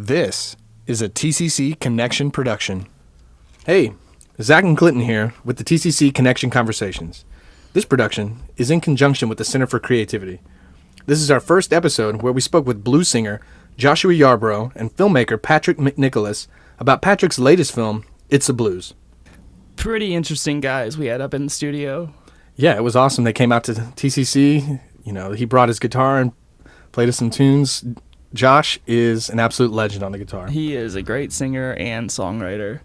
This is a TCC Connection production. Hey, Zach and Clinton here with the TCC Connection Conversations. This production is in conjunction with the Center for Creativity. This is our first episode where we spoke with blues singer Joshua Yarbrough and filmmaker Patrick McNicholas about Patrick's latest film, It's the Blues. Pretty interesting guys we had up in the studio. Yeah, it was awesome. They came out to TCC. You know, he brought his guitar and played us some tunes. Josh is an absolute legend on the guitar. He is a great singer and songwriter.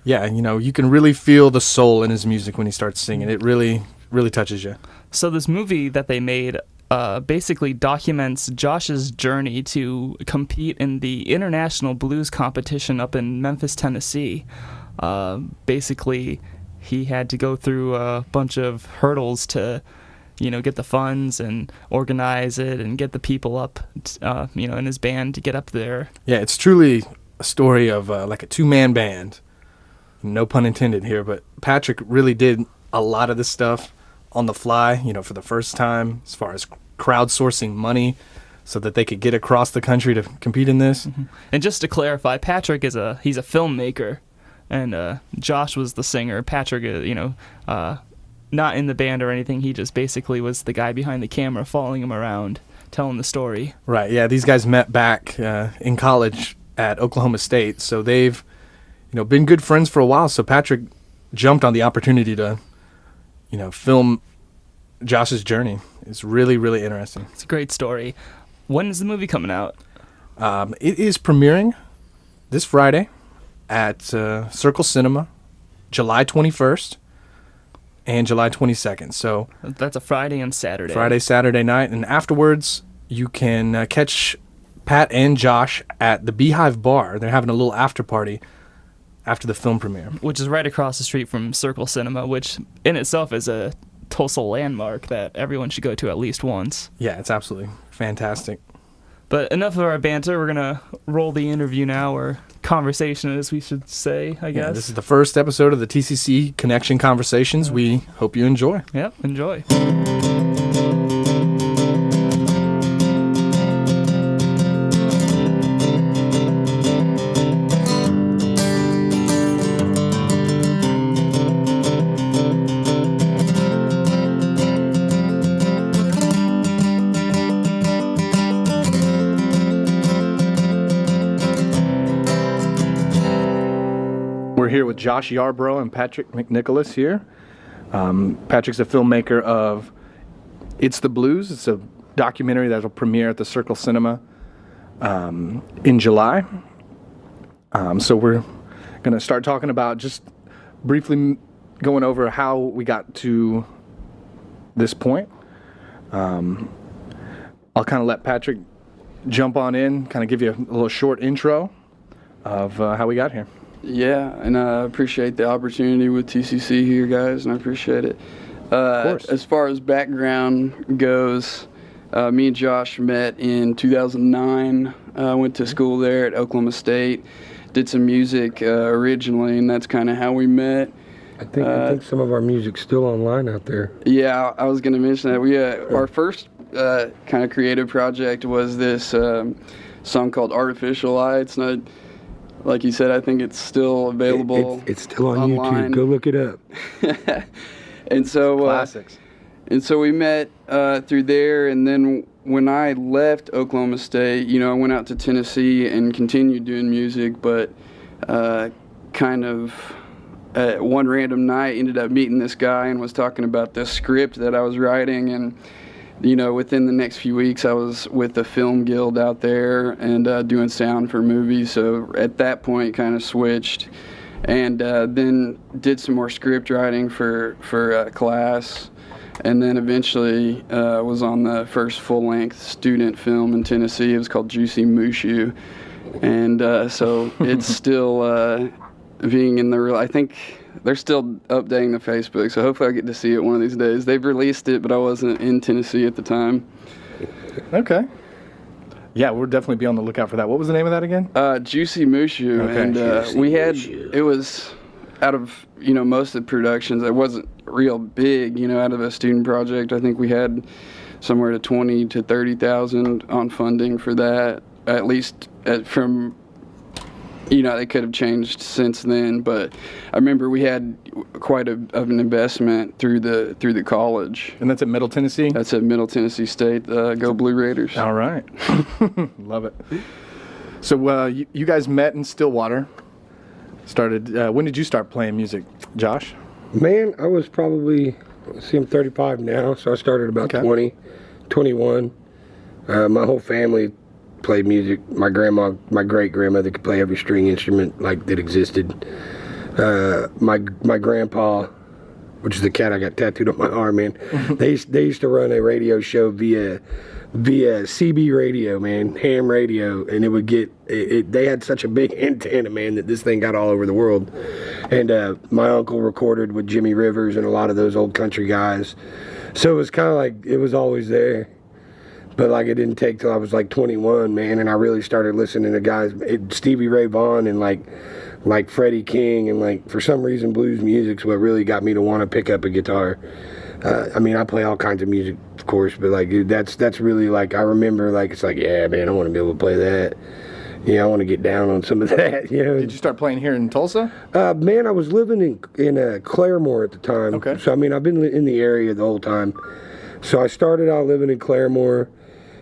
Yeah, you know, you can really feel the soul in his music when he starts singing. It really, really touches you. So this movie that they made basically documents Josh's journey to compete in the International Blues Competition up in Memphis, Tennessee. Basically, he had to go through a bunch of hurdles to get the funds and organize it and get the people up, in his band to get up there. Yeah, it's truly a story of like a two-man band. No pun intended here, but Patrick really did a lot of this stuff on the fly, for the first time, as far as crowdsourcing money so that they could get across the country to compete in this. Mm-hmm. And just to clarify, Patrick he's a filmmaker, and Josh was the singer. Patrick, not in the band or anything. He just basically was the guy behind the camera, following him around, telling the story. Right, yeah, these guys met back in college at Oklahoma State, so they've been good friends for a while. So Patrick jumped on the opportunity to film Josh's journey. It's really, really interesting. It's a great story. When is the movie coming out? It is premiering this Friday at Circle Cinema, July 21st. And July 22nd. So that's a Friday and Saturday. Saturday night. And afterwards, you can catch Pat and Josh at the Beehive Bar. They're having a little after party after the film premiere. Which is right across the street from Circle Cinema, which in itself is a Tulsa landmark that everyone should go to at least once. Yeah, it's absolutely fantastic. But enough of our banter. We're going to roll the interview now, or conversation, as we should say, I guess. Yeah, this is the first episode of the TCC Connection Conversations. We hope you enjoy. Yep, enjoy. We're here with Josh Yarbrough and Patrick McNicholas here. Patrick's a filmmaker of It's the Blues. It's a documentary that will premiere at the Circle Cinema in July. So we're going to start talking about, just briefly going over how we got to this point. I'll kind of let Patrick jump on in, kind of give you a little short intro of how we got here. Yeah, and I appreciate the opportunity with TCC here, guys, and I appreciate it. Of course. As far as background goes, me and Josh met in 2009. I went to school there at Oklahoma State, did some music originally, and that's kind of how we met. I think some of our music's still online out there. Yeah, I was going to mention that. Our first kind of creative project was this song called Artificial Eye. It's not... Like you said, I think it's still available. It's still on online. YouTube. Go look it up. And so classics. And so we met through there, and then when I left Oklahoma State, I went out to Tennessee and continued doing music, but kind of one random night ended up meeting this guy and was talking about this script that I was writing, and within the next few weeks, I was with the Film Guild out there and doing sound for movies. So at that point, kind of switched, and then did some more script writing for class, and then eventually was on the first full-length student film in Tennessee. It was called Juicy Mushu, and so it's still being in the real. I think they're still updating the Facebook, so hopefully I get to see it one of these days. They've released it, but I wasn't in Tennessee at the time. Okay. Yeah, we'll definitely be on the lookout for that. What was the name of that again? Juicy Mushu. Okay. And it was out of, most of the productions, it wasn't real big, out of a student project. I think we had somewhere to 20 to 30,000 on funding for that, at least from they could have changed since then, but I remember we had quite of an investment through the college. And that's at Middle Tennessee? That's at Middle Tennessee State. Go Blue Raiders. All right. Love it. So you guys met in Stillwater. When did you start playing music, Josh? Man, I was probably, I'm 35 now, so I started about 20, 21. My whole family played music. My great grandmother could play every string instrument like that existed. My grandpa, which is the cat I got tattooed on my arm, man. They used to run a radio show via CB radio, man, ham radio, and it would they had such a big antenna, man, that this thing got all over the world. And my uncle recorded with Jimmy Rivers and a lot of those old country guys. So it was kind of like it was always there. But like it didn't take till I was like 21, man, and I really started listening to guys, Stevie Ray Vaughan and like Freddie King, and like for some reason blues music's what really got me to want to pick up a guitar. I mean, I play all kinds of music, of course, but like dude, that's really like, I remember like it's like, yeah, man, I want to be able to play that. I want to get down on some of that. Did you start playing here in Tulsa? Man, I was living in Claremore at the time. Okay. So I mean, I've been in the area the whole time. So I started out living in Claremore.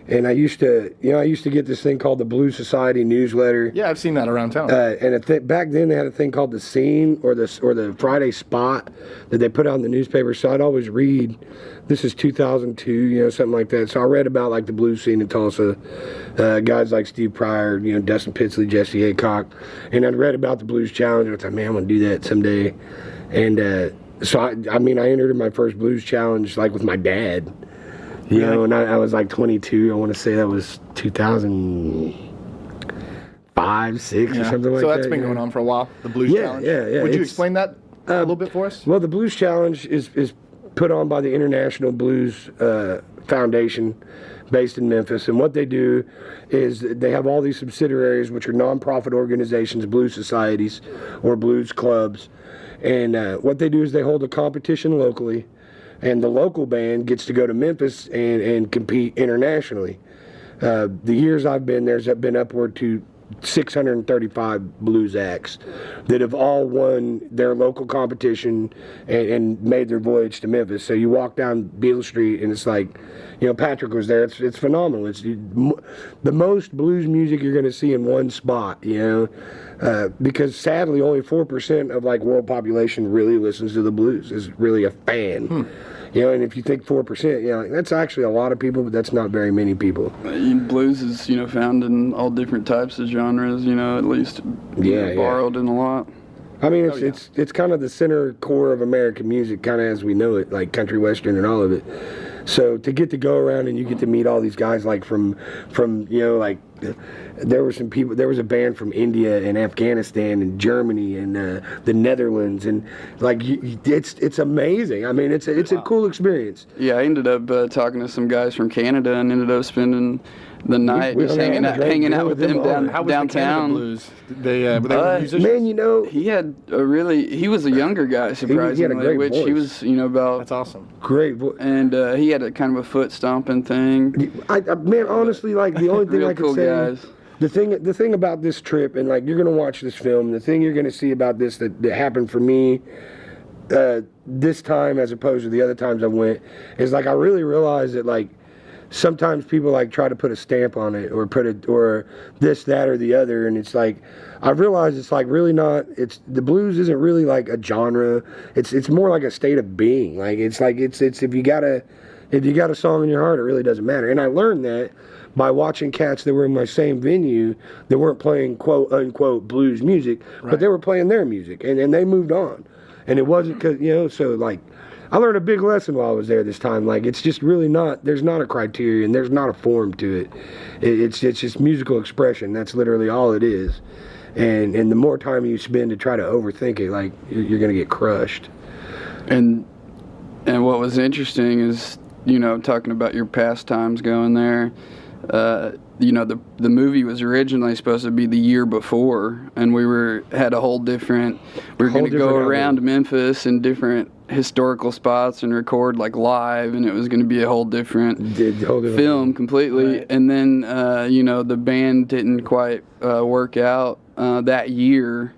And I used to get this thing called the Blues Society newsletter. Yeah, I've seen that around town. And back then they had a thing called the Scene or the Friday Spot that they put out in the newspaper. So I'd always read. This is 2002, something like that. So I read about like the blues scene in Tulsa, guys like Steve Pryor, Dustin Pitsley, Jesse Aycock, and I'd read about the Blues Challenge. And I thought, man, I'm gonna do that someday. And so I entered my first Blues Challenge like with my dad. And I was like 22. I want to say that was 2005, 6 or something like that. So that's been going on for a while, the Blues Challenge? Yeah. Would you explain that a little bit for us? Well, the Blues Challenge is put on by the International Blues Foundation based in Memphis. And what they do is they have all these subsidiaries, which are nonprofit organizations, blues societies or blues clubs. And what they do is they hold a competition locally. And the local band gets to go to Memphis and compete internationally. The years I've been there's been upward to 635 blues acts that have all won their local competition and made their voyage to Memphis. So you walk down Beale Street and it's like, Patrick was there. It's phenomenal. It's the most blues music you're going to see in one spot, because sadly only 4% of like world population really listens to the blues, is really a fan. And if you think 4%, that's actually a lot of people, but that's not very many people. Blues is, found in all different types of genres, at least borrowed in a lot. I mean, it's kind of the center core of American music, kind of as we know it, like country, western, and all of it. So to get to go around and you get to meet all these guys, like from like there were some people. There was a band from India and Afghanistan and Germany and the Netherlands, and like it's amazing. I mean, it's a cool experience. Yeah, I ended up talking to some guys from Canada and ended up spending the night just hanging out with them downtown. The Canada Blues? Were they musicians? Man, he was a younger guy, surprisingly, he had a great which voice. He was about. That's awesome. Great voice. And he had a kind of a foot stomping thing. Man, honestly, like the only thing I could cool say. Guys. The thing about this trip, and like you're gonna watch this film, the thing you're gonna see about this that happened for me this time as opposed to the other times I went, is like I really realized that like sometimes people like try to put a stamp on it or or this, that, or the other, and it's like I realized it's like really not. The blues isn't really like a genre. It's more like a state of being. Like it's if you got a song in your heart, it really doesn't matter. And I learned that by watching cats that were in my same venue that weren't playing quote unquote blues music, but they were playing their music, and they moved on. And it wasn't because so like I learned a big lesson while I was there this time. Like it's just really not. There's not a criterion. There's not a form to it. It's just musical expression. That's literally all it is. And the more time you spend to try to overthink it, like you're gonna get crushed. And what was interesting is talking about your pastimes going there. The movie was originally supposed to be the year before, and we had a whole different. We were going to go around Memphis and different historical spots and record like live, and it was going to be a whole different film completely. Right. And then the band didn't quite work out that year,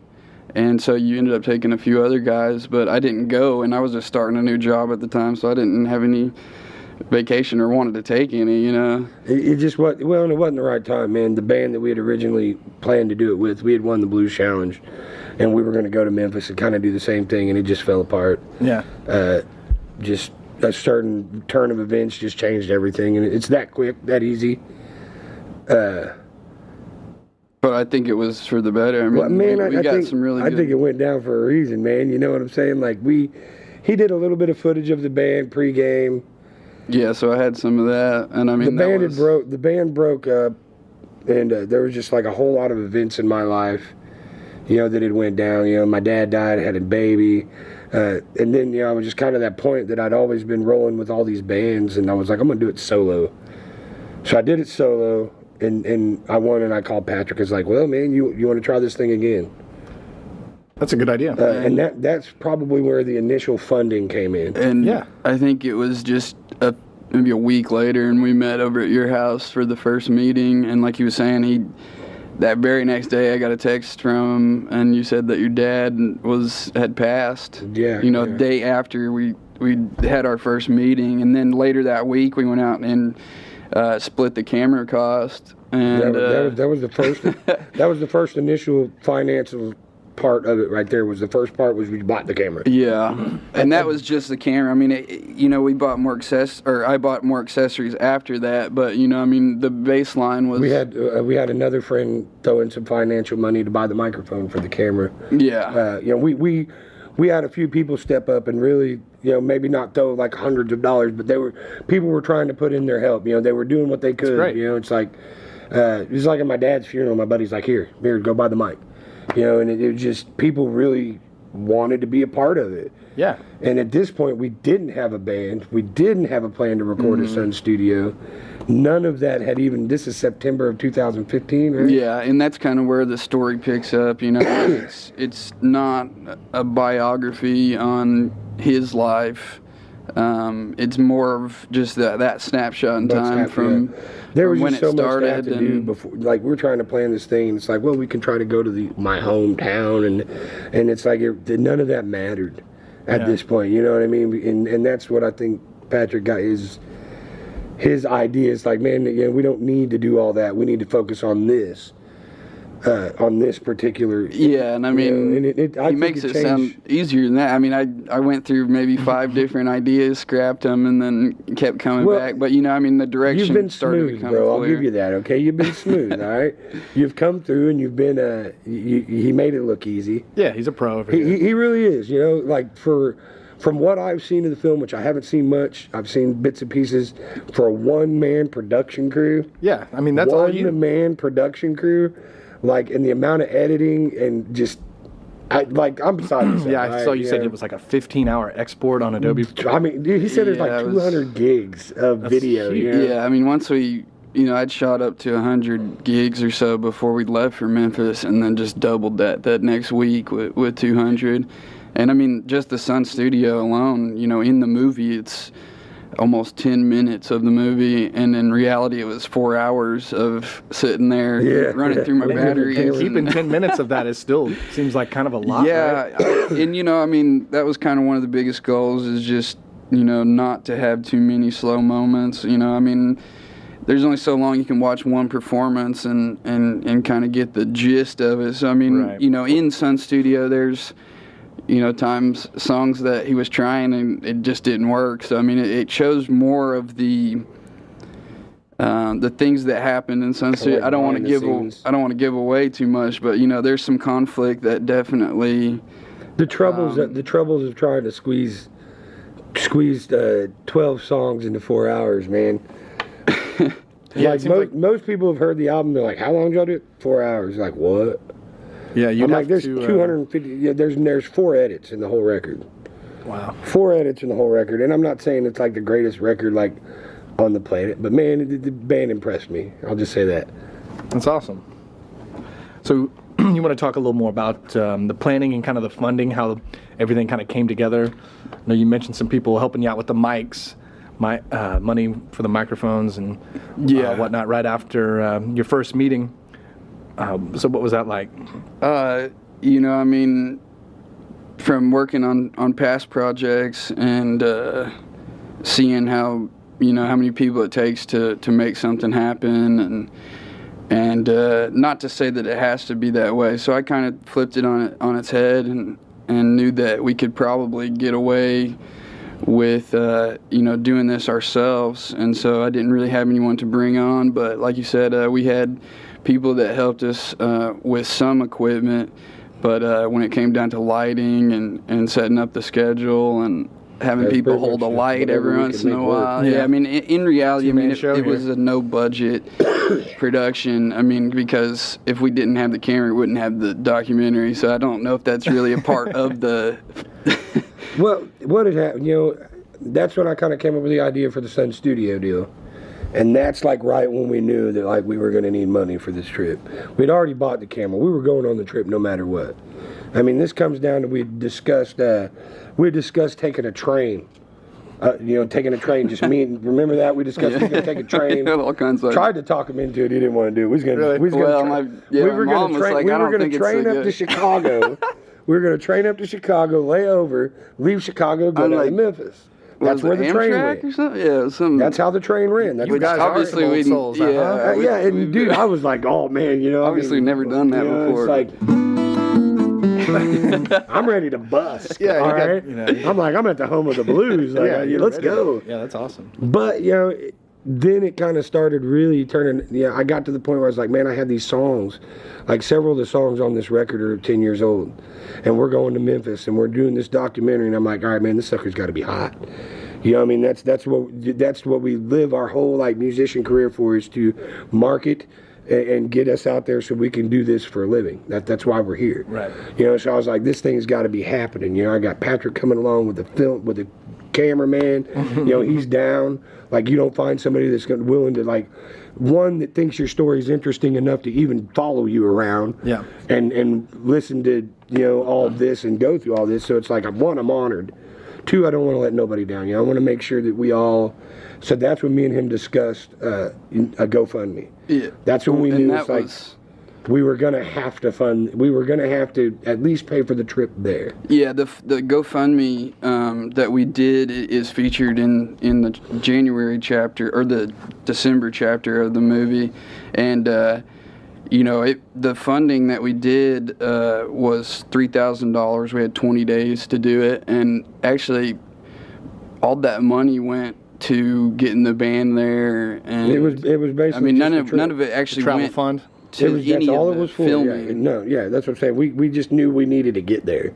and so you ended up taking a few other guys, but I didn't go, and I was just starting a new job at the time, so I didn't have any vacation or wanted to take any. It just was, well, it wasn't the right time, man. The band that we had originally planned to do it with, we had won the Blues Challenge, and we were going to go to Memphis and kind of do the same thing, and it just fell apart. Yeah. Just a certain turn of events just changed everything, and it's that quick, that easy. But I think it was for the better. I mean, well, man, we got some really good... I think it went down for a reason, man. You know what I'm saying? Like, he did a little bit of footage of the band pregame. Yeah, so I had some of that, and I mean, the band broke up, and there was just like a whole lot of events in my life, that it went down. My dad died, I had a baby, and then I was just kind of that point that I'd always been rolling with all these bands, and I was like, I'm gonna do it solo. So I did it solo, and I won, and I called Patrick. I was like, well, man, you want to try this thing again? That's a good idea. And that's probably where the initial funding came in. And yeah, I think it was just maybe a week later, and we met over at your house for the first meeting. And like he was saying, that very next day I got a text from him, and you said that your dad had passed. Yeah. The day after we had our first meeting, and then later that week we went out and split the camera cost. And that was the first. That was the first initial financial part of it right there. Was the first part was we bought the camera. Yeah, and that was just the camera. I mean, we bought more I bought more accessories after that, but the baseline was. We had another friend throw in some financial money to buy the microphone for the camera. Yeah. We had a few people step up and really, maybe not throw like hundreds of dollars, but people were trying to put in their help. They were doing what they could. It's like at my dad's funeral. My buddy's like, here, go buy the mic. And it was just, people really wanted to be a part of it. Yeah. And at this point, we didn't have a band. We didn't have a plan to record a Sun studio. None of that had even, this is September of 2015, right? Yeah, and that's kind of where the story picks up, It's not a biography on his life. It's more of just that snapshot in time from there was when just so it started. Much to have to do before, like we're trying to plan this thing. It's like, well, we can try to go to my hometown, and it's like none of that mattered at this point. You know what I mean? And that's what I think Patrick got his idea. It's like, man, we don't need to do all that. We need to focus on this. On this particular, and I mean, he makes it sound easier than that. I mean, I went through maybe 5 different ideas, scrapped them, and then kept coming back. But the direction you've been started smooth, to become bro. clear. I'll give you that. Okay, you've been smooth. All right, you've come through, and you've been. He made it look easy. Yeah, he's a pro over here. He really is. Like from what I've seen of the film, which I haven't seen much, I've seen bits and pieces. For a one-man production crew. Yeah, I mean that's all you. One-man production crew. Like, in the amount of editing and just, I'm beside myself. Yeah, I saw you said it was like a 15-hour export on Adobe. I mean, dude, he said there's like 200 gigs of video. Yeah, I mean, once we, I'd shot up to 100 gigs or so before we left for Memphis, and then just doubled that next week with 200. And I mean, just the Sun Studio alone, in the movie, it's almost 10 minutes of the movie, and in reality it was 4 hours of sitting there running through my batteries. Keeping 10 minutes of that is still seems like kind of a lot. Yeah, right? And I mean, that was kind of one of the biggest goals, is just not to have too many slow moments. I mean, there's only so long you can watch one performance and kind of get the gist of it. So I mean, in Sun Studio there's songs that he was trying and it just didn't work. So I mean, it shows more of the things that happened in Sun Studio. I don't want to give away too much, but there's some conflict that definitely. The troubles of trying to squeeze 12 songs into 4 hours, man. Yeah, most people have heard the album. They're like, "How long did y'all do it?" 4 hours. Like, what? Yeah, I'm like, there's 250. Yeah, there's 4 edits in the whole record. Wow. 4 edits in the whole record, and I'm not saying it's like the greatest record like on the planet, but man, the band impressed me. I'll just say that. That's awesome. So you want to talk a little more about the planning and kind of the funding, how everything kind of came together. I know you mentioned some people helping you out with the mics, money for the microphones and whatnot right after your first meeting. So what was that like? You know, I mean, from working on past projects and seeing how, you know, how many people it takes to make something happen, and not to say that it has to be that way. So I kind of flipped it on its head and knew that we could probably get away with you know, doing this ourselves. And so I didn't really have anyone to bring on, but like you said, we had people that helped us with some equipment. But when it came down to lighting and setting up the schedule and having people hold a light every once in a while. Yeah, I mean, in reality, I mean, it was a no-budget production. I mean, because if we didn't have the camera, we wouldn't have the documentary. So I don't know if that's really a part of the... Well, what had happened, you know, that's when I kind of came up with the idea for the Sun Studio deal. And that's like right when we knew that like we were going to need money for this trip. We'd already bought the camera. We were going on the trip no matter what. I mean, this comes down to we discussed taking a train. You know, taking a train. Just me. Remember that we discussed we were going to take a train. All kinds of. Tried to talk him into it. He didn't want to do it. We was going to. We were going to train up to Chicago. We were going to train up to Chicago, lay over, leave Chicago, go down to Memphis. That's where the train went. Or something? Yeah, something. That's how the train ran. That's you guys obviously we souls. Yeah, and dude, I was like, oh man, you know, obviously never done that before. It's like I'm ready to bust. Yeah, all right. You know, I'm like, I'm at the home of the blues. Like, let's go. Yeah, that's awesome. But you know, then it kind of started really turning. Yeah, I got to the point where I was like, man, I had these songs. Like several of the songs on this record are 10 years old, and we're going to Memphis and we're doing this documentary, and I'm like, all right, man, this sucker's got to be hot. You know what I mean? That's what we live our whole like musician career for, is to market and get us out there so we can do this for a living. That's why we're here. Right. You know, so I was like, this thing's got to be happening. You know, I got Patrick coming along with the cameraman. You know, he's down. Like, you don't find somebody that's willing to, like, one that thinks your story is interesting enough to even follow you around. Yeah. And listen to, you know, all of this and go through all this. So it's like, one, I'm honored. Two, I don't want to let nobody down. You know, I want to make sure that we all. So that's when me and him discussed a GoFundMe. Yeah. That's when we knew it's like we were gonna have to fund. We were gonna have to at least pay for the trip there. Yeah, the GoFundMe that we did is featured in the January chapter or the December chapter of the movie, and you know, the funding that we did was $3,000. We had 20 days to do it, and actually, all that money went to getting the band there. And it was basically. I mean, none of it actually travel went fund. to any that's all of it the was for. filming. That's what I'm saying. We just knew we needed to get there,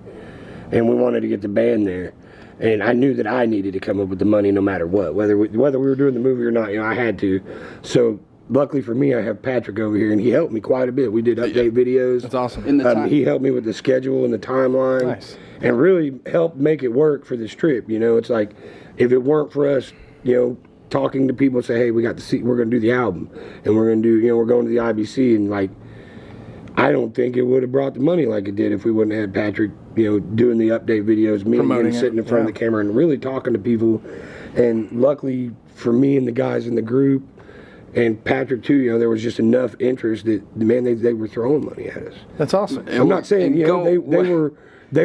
and we wanted to get the band there. And I knew that I needed to come up with the money no matter what, whether we were doing the movie or not. You know, I had to. So luckily for me, I have Patrick over here, and he helped me quite a bit. We did update videos. That's awesome. He helped me with the schedule and the timeline, nice. And really helped make it work for this trip. You know, it's like if it weren't for us, you know, talking to people, say, hey, we're going to do the album, and we're going to do, you know, we're going to the IBC, and like, I don't think it would have brought the money like it did if we wouldn't have had Patrick, you know, doing the update videos, me and him sitting in front of the camera and really talking to people. And luckily for me and the guys in the group, and Patrick too, you know, there was just enough interest that, man, they were throwing money at us. That's awesome. I'm not saying, you know, they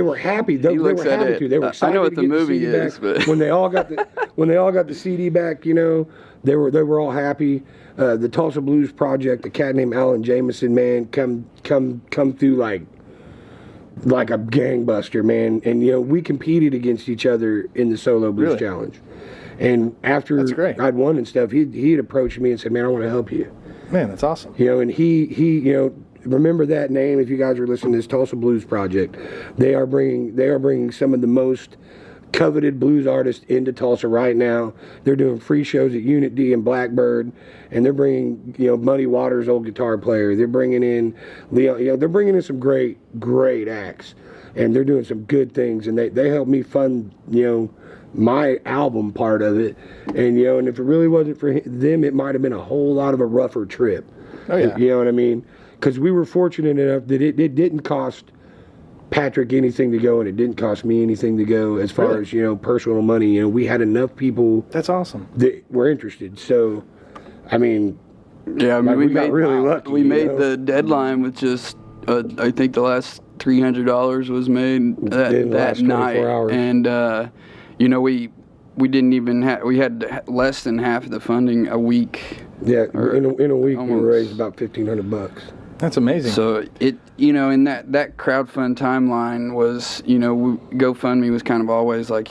were happy. They were happy to. They were excited. I know what to the get movie the CD is, back. but when they all got the CD back, you know, they were all happy. The Tulsa Blues Project, a cat named Alan Jameson, man, come through like a gangbuster, man. And you know, we competed against each other in the Solo Blues Challenge. And after I'd won and stuff, he'd approached me and said, man, I want to help you. Man, that's awesome. You know, and he you know, remember that name if you guys are listening to this Tulsa Blues Project. They are bringing some of the most coveted blues artists into Tulsa right now. They're doing free shows at Unit D and Blackbird, and they're bringing, you know, Muddy Waters, old guitar player. They're bringing in Leon. You know, they're bringing in some great acts, and they're doing some good things. And they helped me fund, you know, my album part of it. And you know, and if it really wasn't for them, it might have been a whole lot of a rougher trip. Oh yeah. You know what I mean? because we were fortunate enough that it didn't cost Patrick anything to go, and it didn't cost me anything to go as far Really? as, personal money. We had enough people That's awesome. that were interested. So, I mean, Yeah, I mean, Like, we we got made really lucky, We you made know? the deadline with just, I think the last $300 was made In the that last 24 night, hours. and we didn't even have, we had less than half of the funding a week. yeah, Or in a week we almost. raised about $1,500. That's amazing. So it, in that crowdfund timeline was, GoFundMe was kind of always like,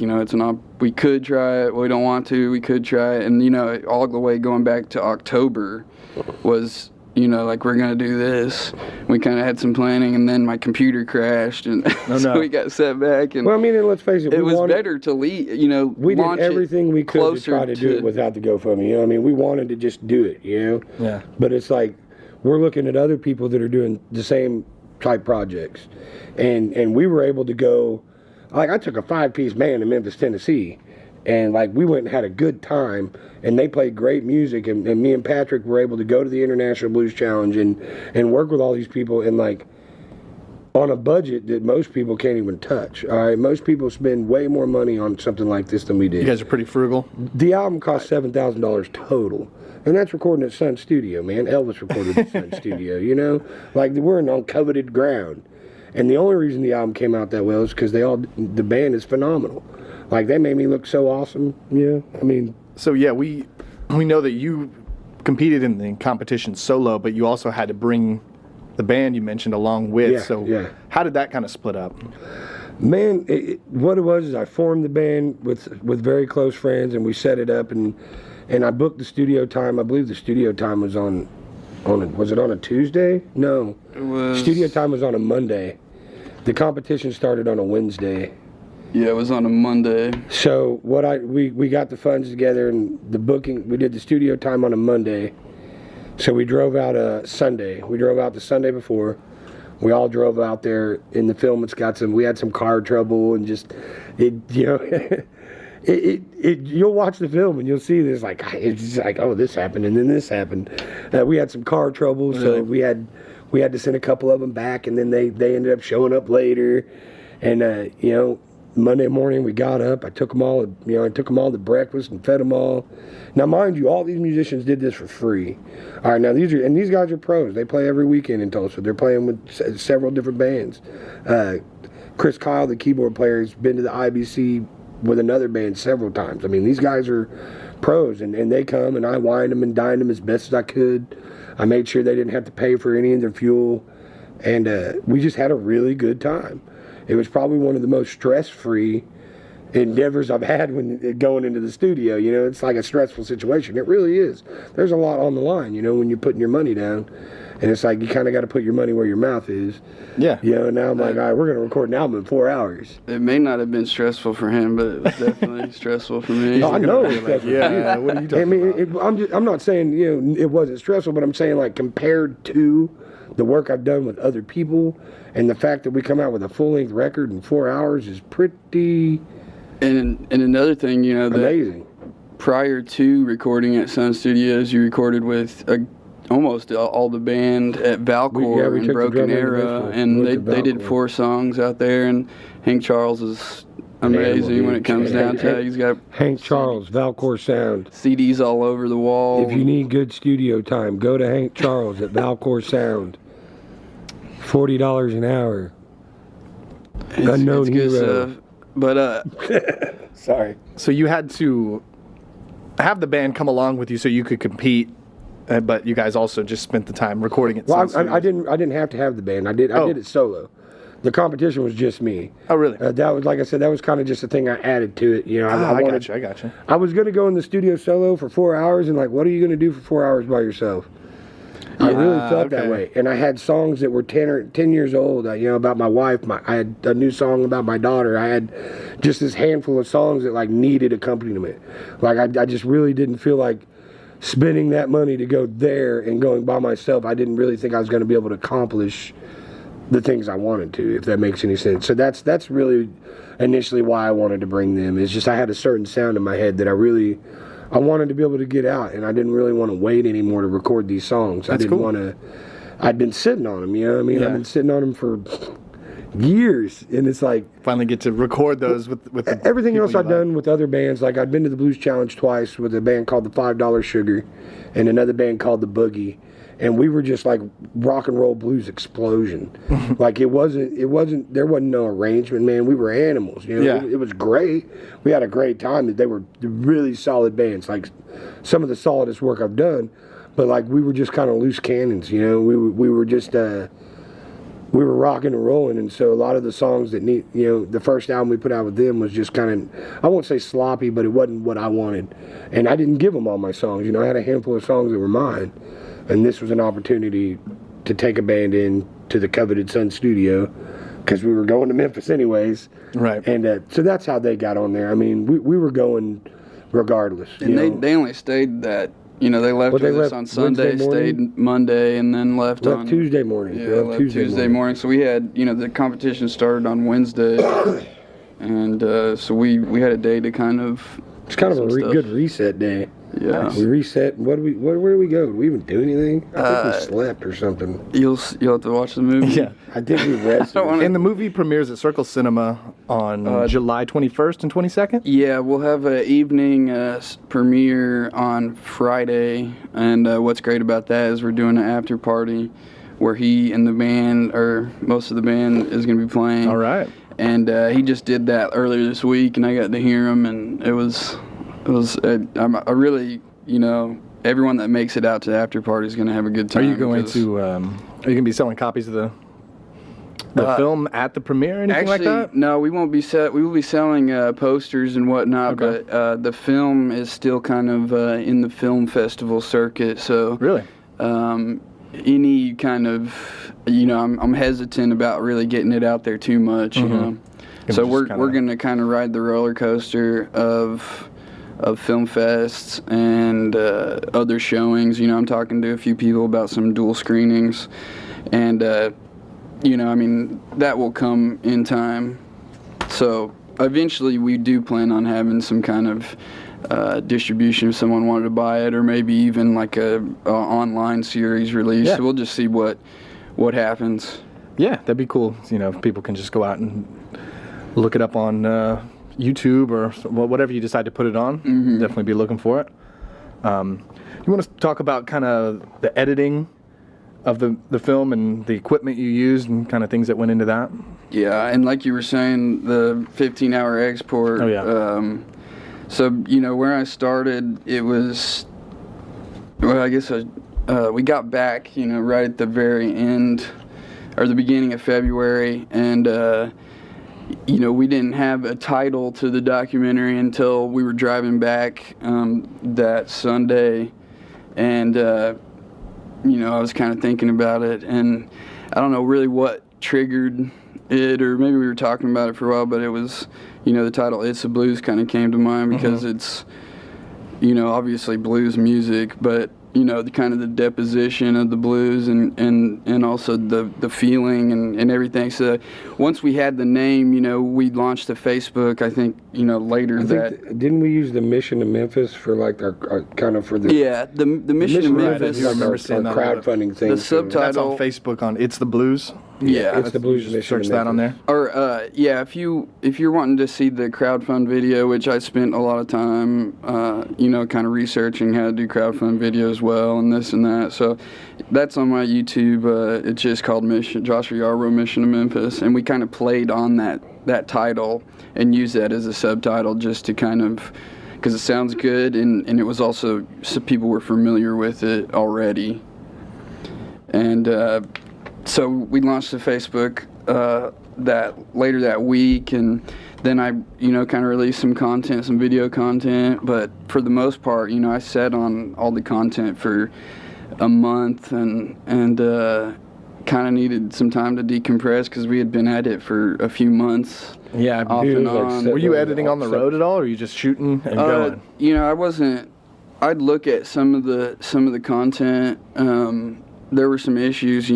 we could try it, we don't want to, we could try it, and all the way going back to October was, like, we're gonna do this. We kind of had some planning, and then my computer crashed, and so we got set back. And Well, I mean, and let's face it, it we was wanted, better to leave, we did launch it everything we could to closer try to do it without the GoFundMe. I mean, we wanted to just do it, Yeah. But it's like, we're looking at other people that are doing the same type projects. And we were able to go, like, I took a 5-piece band in Memphis, Tennessee, and like we went and had a good time, and they played great music, and me and Patrick were able to go to the International Blues Challenge and work with all these people, and like on a budget that most people can't even touch. All right, most people spend way more money on something like this than we did. You guys are pretty frugal. The album cost $7,000 total, and that's recording at Sun Studio, man. Elvis recorded at Sun Studio, like we're in uncoveted ground. And the only reason the album came out that well is because the band is phenomenal. Like, they made me look so awesome. Yeah, I mean, So yeah, we know that you competed in the competition solo, but you also had to bring the band you mentioned along with. Yeah, so yeah. how did that kind of split up? man, what it was is I formed the band with very close friends, and we set it up, and I booked the studio time. I believe the studio time was was it on a Tuesday? No. It was Studio time was on a Monday. The competition started on a Wednesday. Yeah, it was on a Monday. So we got the funds together, and the booking, we did the studio time on a Monday. So we drove out Sunday. We drove out the Sunday before. We all drove out there. In the film, we had some car trouble, and just you'll watch the film and you'll see it's just like, oh, this happened and then this happened. We had some car trouble, so we had to send a couple of them back, and then they ended up showing up later. And Monday morning we got up. I took them all to breakfast and fed them all. Now, mind you, all these musicians did this for free. All right, now these guys are pros. They play every weekend in Tulsa. They're playing with several different bands. Chris Kyle, the keyboard player, has been to the IBC with another band several times. I mean, these guys are pros, and they come, and I wined them and dined them as best as I could. I made sure they didn't have to pay for any of their fuel, and we just had a really good time. It was probably one of the most stress-free endeavors I've had when going into the studio. It's like a stressful situation. It really is. There's a lot on the line, when you're putting your money down, and it's like you kind of got to put your money where your mouth is. Yeah. Now I'm like, all right, we're going to record an album in 4 hours. It may not have been stressful for him, but it was definitely stressful for me. No, I know it's stressful. Yeah, what are you talking I mean, I'm not saying it wasn't stressful, but I'm saying, like, compared to the work I've done with other people, and the fact that we come out with a full-length record in 4 hours is pretty And another thing, that amazing. prior to recording at Sun Studios, you recorded with almost all the band at Valcor we and took the Broken drummer Era, individual. and We went to they did Valcor. 4 songs out there, and Hank Charles is amazing when it comes down to it. He's got Hank Charles, Valcor Sound. CDs all over the wall. If you need good studio time, go to Hank Charles at Valcor Sound. $40 an hour. Unknown it's good hero. stuff. But Sorry. So you had to have the band come along with you so you could compete, but you guys also just spent the time recording it. Well, I didn't have to have the band. I did it solo. The competition was just me. Oh, really? That was, like I said, that was kind of just a thing I added to it. I got you. I was going to go in the studio solo for 4 hours, and like, what are you going to do for 4 hours by yourself? I really felt that way. And I had songs that were 10 years old, about my wife. I had a new song about my daughter. I had just this handful of songs that, like, needed accompaniment. Like, I just really didn't feel like spending that money to go there and going by myself. I didn't really think I was going to be able to accomplish the things I wanted to, if that makes any sense. So that's really initially why I wanted to bring them. It's just I had a certain sound in my head that I wanted to be able to get out, and I didn't really want to wait anymore to record these songs. I didn't want to I'd been sitting on them, you know what I mean? Yeah. I've been sitting on them for years, and it's like Finally get to record those with the everything people else you I've like. done with other bands. Like I'd been to the Blues Challenge twice with a band called the $5 Sugar and another band called the Boogie, and we were just like rock and roll blues explosion. Like there wasn't no arrangement, man. We were animals, you know. Yeah. It was great. We had a great time. They were really solid bands, like some of the solidest work I've done. But like we were just kind of loose cannons, you know. We were just we were rocking and rolling, and so a lot of the songs that the first album we put out with them was just kind of, I won't say sloppy, but it wasn't what I wanted. And I didn't give them all my songs, you know. I had a handful of songs that were mine, and this was an opportunity to take a band in to the coveted Sun Studio, because we were going to Memphis anyways. Right. And so that's how they got on there. I mean, we were going regardless. And they only stayed that. You know, they left Well, they with us left on Sunday, Wednesday morning? stayed Monday, and then left on Tuesday morning. Yeah, They left left Tuesday morning. So we had, the competition started on Wednesday, and so we had a day to kind of. It's kind of a some stuff. good reset day. Yeah. We reset. Where did we go? Did we even do anything? I think we slept or something. You'll have to watch the movie. Yeah. I think we rested. And the movie premieres at Circle Cinema on July 21st and 22nd? Yeah, we'll have an evening premiere on Friday, and what's great about that is we're doing an after party where he and the band, or most of the band, is going to be playing. All right. And he just did that earlier this week, and I got to hear him, and it was I really, everyone that makes it out to the after party is going to have a good time. Are you going to be selling copies of the film at the premiere or anything like that? No, we won't be we will be selling posters and whatnot, Okay. but the film is still kind of in the film festival circuit. So Really? Any kind of, I'm hesitant about really getting it out there too much. You know, so we're gonna kind of ride the roller coaster of film fests and other showings. I'm talking to a few people about some dual screenings, and that will come in time. So eventually we do plan on having some kind of distribution if someone wanted to buy it, or maybe even like a online series release. Yeah. So we'll just see what happens. Yeah, that'd be cool. If people can just go out and look it up on YouTube or whatever you decide to put it on. Definitely be looking for it. You want to talk about kind of the editing of the film and the equipment you used and kind of things that went into that? Yeah, and like you were saying, the 15-hour export. Oh, yeah. So, where I started, it was, well, I guess we got back, right at the very end, or the beginning of February, and, we didn't have a title to the documentary until we were driving back that Sunday, and, I was kind of thinking about it, and I don't know really what triggered it, or maybe we were talking about it for a while, but it was, the title "It's the Blues" kind of came to mind because it's, obviously blues music, but the kind of the deposition of the blues and also the feeling and everything. So once we had the name, we launched a Facebook. I think later didn't we use the Mission to Memphis for like our kind of for the the Mission to Memphis. I remember seeing that. crowdfunding thing. The That's subtitle on Facebook on It's the Blues. Yeah, It's the Blues Just Mission. search to that on Memphis. there. Or if you're wanting to see the crowdfund video, which I spent a lot of time, kind of researching how to do crowdfund videos well and this and that. So that's on my YouTube. It's just called Joshua Yarbrough Mission to Memphis, and we kind of played on that title and used that as a subtitle just to kind of, because it sounds good, and it was also, some people were familiar with it already. And so we launched the Facebook later that week, and then I, kind of released some content, some video content. But for the most part, I sat on all the content for a month, and kind of needed some time to decompress because we had been at it for a few months. Yeah, off and on. Were you editing on the road at all, or were you just shooting and going? I wasn't. I'd look at some of the content. There were some issues,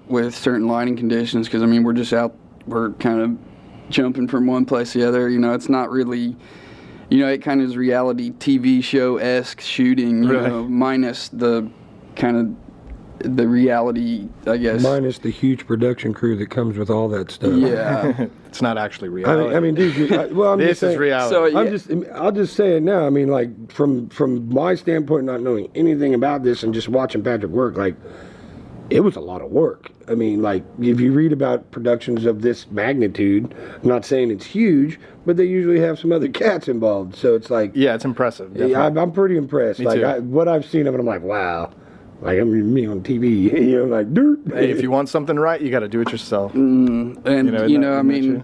with certain lighting conditions because we're just out. We're kind of jumping from one place to the other. It's not really. It kind of is reality TV show-esque shooting. Really? Minus the kind of the reality, I guess. Minus the huge production crew that comes with all that stuff. Yeah. It's not actually reality. I mean, dude. I'm this just saying, is reality. So, I'll just say it now. I mean, like from my standpoint, not knowing anything about this and just watching Patrick work, like it was a lot of work. I mean, like if you read about productions of this magnitude, I'm not saying it's huge, but they usually have some other cats involved. So it's like, yeah, it's impressive. yeah, I'm pretty impressed. Me like too. what I've seen of it, I'm like, wow. Like I'm me on TV, you know, like dirt. Hey, if you want something right, you got to do it yourself. and I mean, you?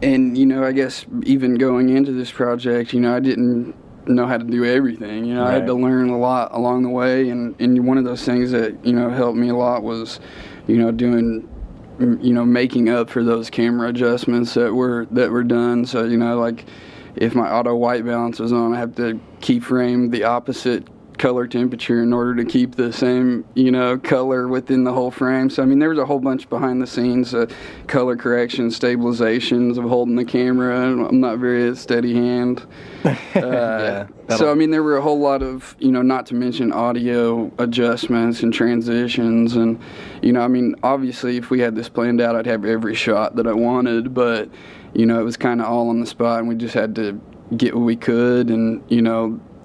and I guess even going into this project, I didn't know how to do everything. I had to learn a lot along the way, and one of those things that helped me a lot was, doing, making up for those camera adjustments that were done. So like if my auto white balance was on, I have to keyframe the opposite color temperature in order to keep the same color within the whole frame. So I mean there was a whole bunch behind the scenes, color correction, stabilizations of holding the camera. I'm not very steady hand. So I mean there were a whole lot of not to mention audio adjustments and transitions, and I mean obviously if we had this planned out I'd have every shot that I wanted, but it was kind of all on the spot and we just had to get what we could. And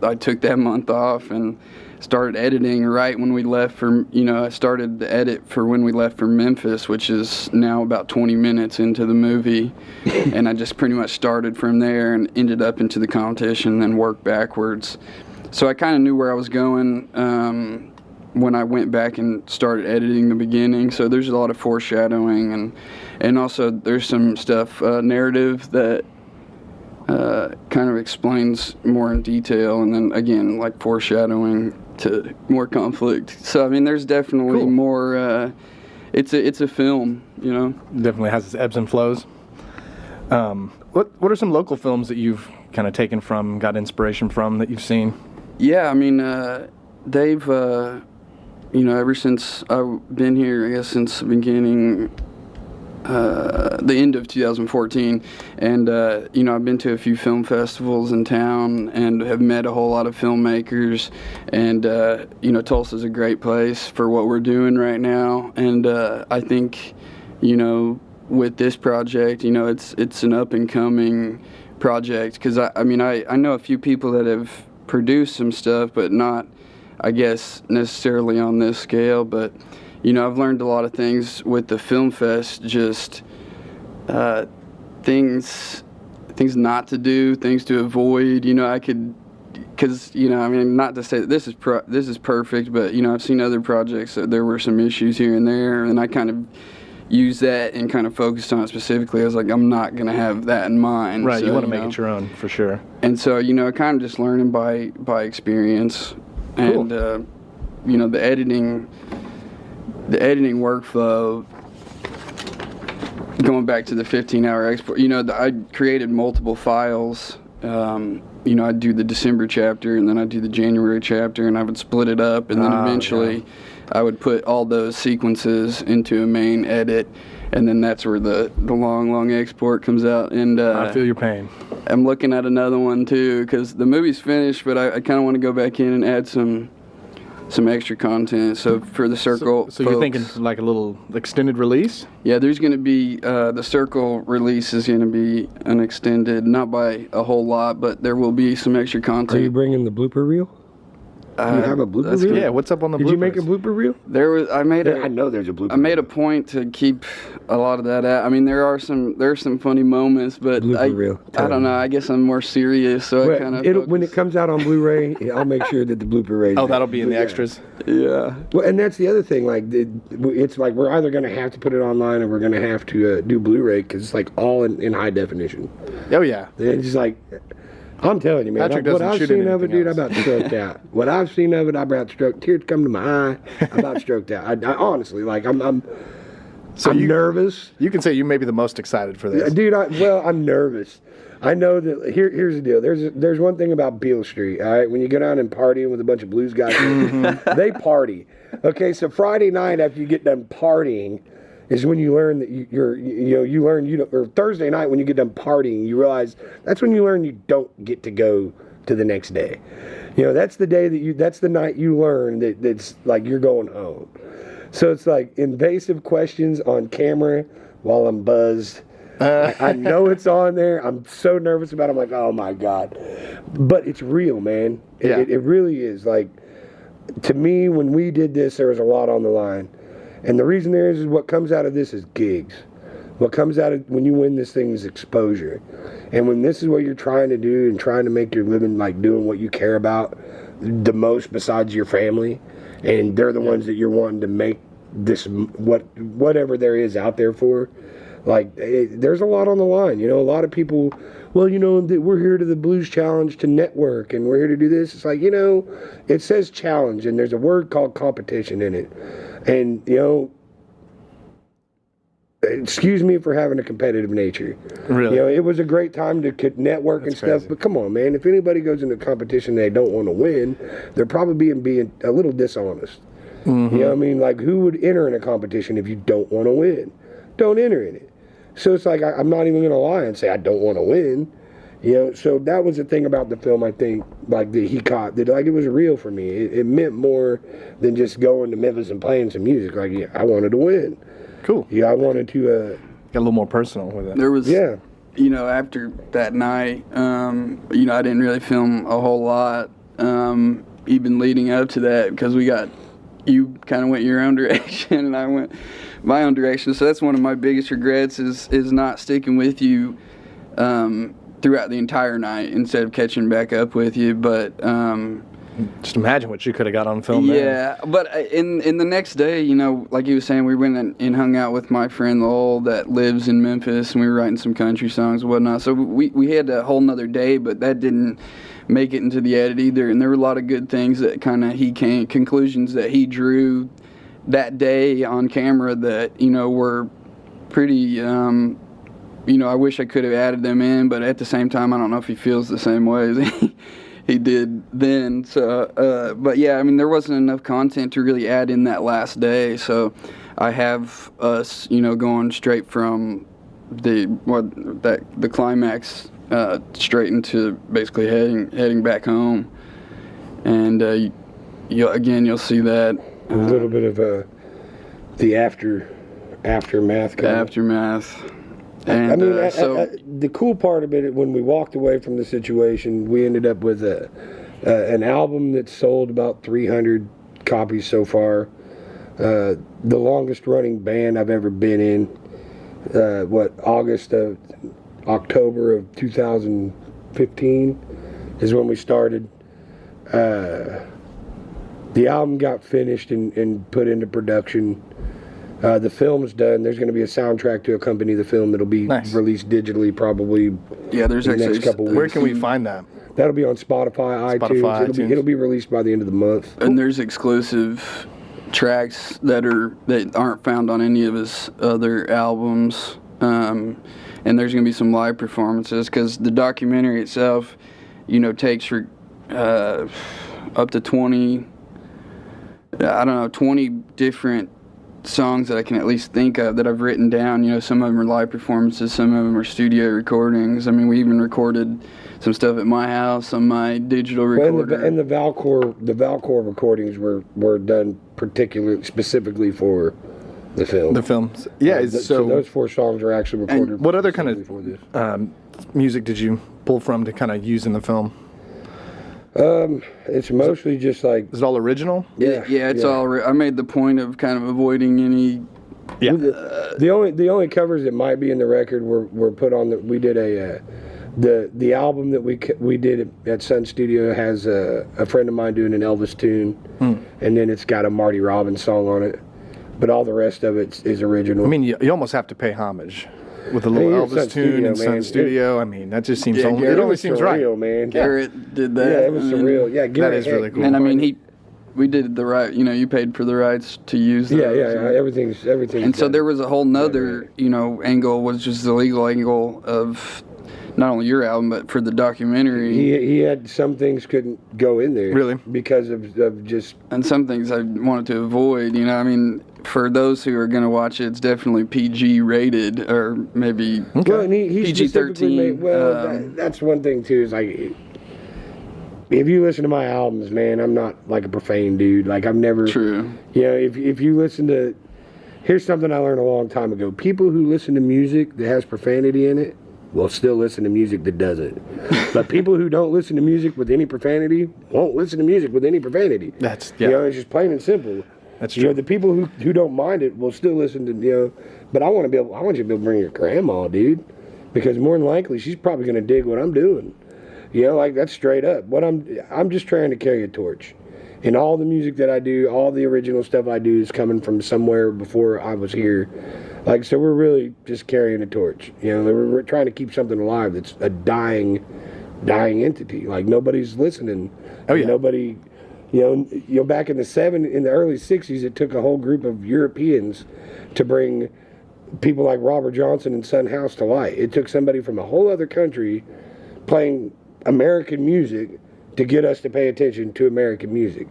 I took that month off and started editing right when we left for, I started the edit for when we left for Memphis, which is now about 20 minutes into the movie. And I just pretty much started from there and ended up into the competition and then worked backwards. So I kind of knew where I was going when I went back and started editing the beginning. So there's a lot of foreshadowing and also there's some stuff, narrative that kind of explains more in detail, and then again like foreshadowing to more conflict. So I mean there's definitely more it's a film, Definitely has its ebbs and flows. What are some local films that you've kind of taken from, got inspiration from, that you've seen? Yeah, I mean they've ever since I've been here, I guess since the beginning, the end of 2014, and I've been to a few film festivals in town and have met a whole lot of filmmakers, and Tulsa's a great place for what we're doing right now. And I think with this project, it's an up and coming project, because I know a few people that have produced some stuff, but not I guess necessarily on this scale. But I've learned a lot of things with the film fest, just things not to do, things to avoid. I could, because not to say that this is perfect, but I've seen other projects that there were some issues here and there, and I kind of used that and kind of focused on it specifically. I was like, I'm not gonna have that in mind. Right, so, you want to make it your own for sure. And so kind of just learning by experience, and cool. The editing workflow, going back to the 15-hour export, I created multiple files. I'd do the December chapter, and then I'd do the January chapter, and I would split it up, and then eventually I would put all those sequences into a main edit, and then that's where the long export comes out. And I feel your pain. I'm looking at another one too, because the movie's finished, but I kind of want to go back in and add some extra content. So for the Circle, so you're thinking like a little extended release? Yeah, there's going to be the Circle release is going to be an extended, not by a whole lot, but there will be some extra content. Are you bringing the blooper reel? Do you have a blooper reel? Yeah, what's up on the Did you make a blooper reel? There was. I know there's a blooper. I made a point to keep a lot of that out. I mean, there are some funny moments, but Blooper reel. I don't know. I guess I'm more serious, so I kind of. When it comes out on Blu-ray, I'll make sure that the blooper reel. Oh, that'll be in the extras. Yeah. Well, and that's the other thing. Like, it's like we're either going to have to put it online or we're going to have to do Blu-ray, because it's like all in high definition. Oh yeah. It's just like. I'm telling you, man. Patrick What I've shoot seen of it, anything dude, I else. about stroked out. What I've seen of it, I about stroked. Tears come to my eye. I about stroked out. I honestly, like, I'm nervous. You can say you may be the most excited for this. Dude, I'm nervous. I know that. Here's the deal. There's one thing about Beale Street. All right, when you go down and partying with a bunch of blues guys, they party. Okay, so Friday night after you get done partying, is when you learn that or Thursday night when you get done partying, you realize that's when you learn you don't get to go to the next day. You know, that's the day that's the night you learn that's like you're going home. So it's like invasive questions on camera while I'm buzzed. I know it's on there. I'm so nervous about it. I'm like, oh my God. But it's real, man. It really is. Like, to me, when we did this, there was a lot on the line. And the reason there is what comes out of this is gigs. What comes out of when you win this thing is exposure. And when this is what you're trying to do and trying to make your living, like doing what you care about the most besides your family, and they're the ones that you're wanting to make this whatever there is out there for, like there's a lot on the line. You know, a lot of people, well, you know, we're here to the Blues Challenge to network and we're here to do this. It's like, you know, it says challenge and there's a word called competition in it. And, you know, excuse me for having a competitive nature. Really? You know, it was a great time to network and stuff, crazy. but come on, man. If anybody goes into competition they don't want to win, they're probably being a little dishonest. Mm-hmm. You know what I mean? Like, who would enter in a competition if you don't want to win? Don't enter in it. So it's like, I'm not even going to lie and say I don't want to win. You know, so that was the thing about the film, I think, like, that he caught, that, like, it was real for me. It meant more than just going to Memphis and playing some music. Like, yeah, I wanted to win. Cool. Yeah, I wanted to... Got a little more personal with it. There was, yeah. You know, after that night, you know, I didn't really film a whole lot, even leading up to that, because you kind of went your own direction and I went my own direction. So that's one of my biggest regrets is not sticking with you throughout the entire night instead of catching back up with you. But just imagine what you could have got on film. Yeah, but in the next day, you know, like you were saying, we went and hung out with my friend Lowell that lives in Memphis, and we were writing some country songs and whatnot. So we had a whole nother day, but that didn't make it into the edit either. And there were a lot of good things that conclusions that he drew that day on camera that, you know, were pretty, you know, I wish I could have added them in, but at the same time, I don't know if he feels the same way as he did then. So, but yeah, I mean, there wasn't enough content to really add in that last day. So I have us, you know, going straight from the climax straight into basically heading back home. And you'll see that. A little bit of the aftermath. The aftermath. And, I mean, the cool part of it, when we walked away from the situation, we ended up with an album that sold about 300 copies so far. The longest running band I've ever been in. October of 2015 is when we started. The album got finished and put into production. The film's done. There's going to be a soundtrack to accompany the film that'll be released digitally probably. Yeah, there's in the next couple weeks. Where can we find that? That'll be on Spotify, iTunes. It'll be released by the end of the month. And there's exclusive tracks that aren't found on any of his other albums. And there's going to be some live performances because the documentary itself, you know, takes for up to 20 different songs that I can at least think of that I've written down. You know, some of them are live performances, some of them are studio recordings. I mean, we even recorded some stuff at my house on my digital recorder. And the Valcor recordings were done specifically for the film. The film. Yeah. So those 4 songs are actually recorded. What other kind of music did you pull from to kind of use in the film? It's mostly just like... Is it all original? Yeah, it's all... I made the point of kind of avoiding any... Yeah. The only covers that might be in the record were put on... We did the album that we did at Sun Studio has a friend of mine doing an Elvis tune, and then it's got a Marty Robbins song on it. But all the rest of it is original. I mean, you almost have to pay homage with a little Elvis tune in Sun Studio. I mean, that just seems it only seems right. Surreal, man. Garrett did that. Yeah, it was surreal. Yeah, Garrett, that is really cool. And I mean, we did the right. You know, you paid for the rights to use those. Yeah. Everything's. And so there was a whole nother, you know, angle, was just the legal angle of not only your album but for the documentary. He had some things couldn't go in there. Really? Because of just. And some things I wanted to avoid. You know, I mean, for those who are going to watch it, it's definitely PG rated or maybe well, and he PG-13. That's one thing too. Is like if you listen to my albums, man, I'm not like a profane dude. Like I've never. True. You know, if you listen to, here's something I learned a long time ago. People who listen to music that has profanity in it will still listen to music that doesn't. But people who don't listen to music with any profanity won't listen to music with any profanity. That's You know, it's just plain and simple. That's You know, true. the people who don't mind it will still listen to, you know, but I want you to be able to bring your grandma, dude, because more than likely she's probably going to dig what I'm doing. You know, like that's straight up. I'm just trying to carry a torch. And all the music that I do, all the original stuff I do is coming from somewhere before I was here. Like, so we're really just carrying a torch. You know, we're trying to keep something alive that's a dying entity. Like nobody's listening. Oh, yeah. Nobody, you know, back in the early 60s, it took a whole group of Europeans to bring people like Robert Johnson and Son House to light. It took somebody from a whole other country playing American music to get us to pay attention to American music,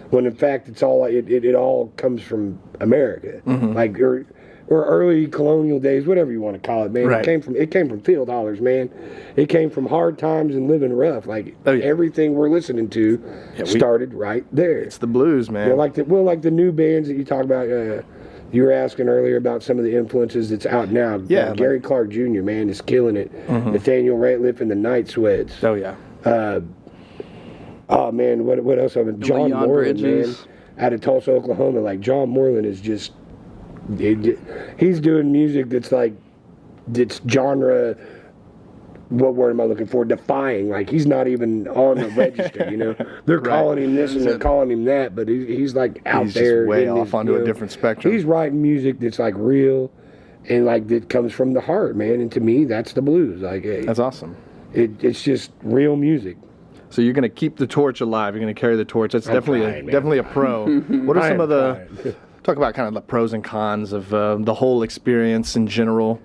when in fact it all comes from America, like or early colonial days, whatever you want to call it, man. Right. It came from field hollers, man. It came from hard times and living rough. Like everything we're listening to started right there. It's the blues, man. You know, like the new bands that you talk about. You were asking earlier about some of the influences that's out now. Yeah, Gary Clark Jr., man, is killing it. Nathaniel Rateliff and the Night Sweats. Oh yeah. Oh man, what else? John Leon Moreland, man, Bridges. out of Tulsa, Oklahoma. Like John Moreland is just, he's doing music that's genre. What word am I looking for? Defying. Like he's not even on the register. You know, they're calling him this and they're calling him that, but he's like out He's there, just way in off onto a different spectrum. He's writing music that's like real, and like that comes from the heart, man. And to me, that's the blues. Like That's awesome. it's just real music. So you're going to keep the torch alive. You're going to carry the torch. That's definitely a pro. What are some of the talk about kind of the pros and cons of the whole experience in general?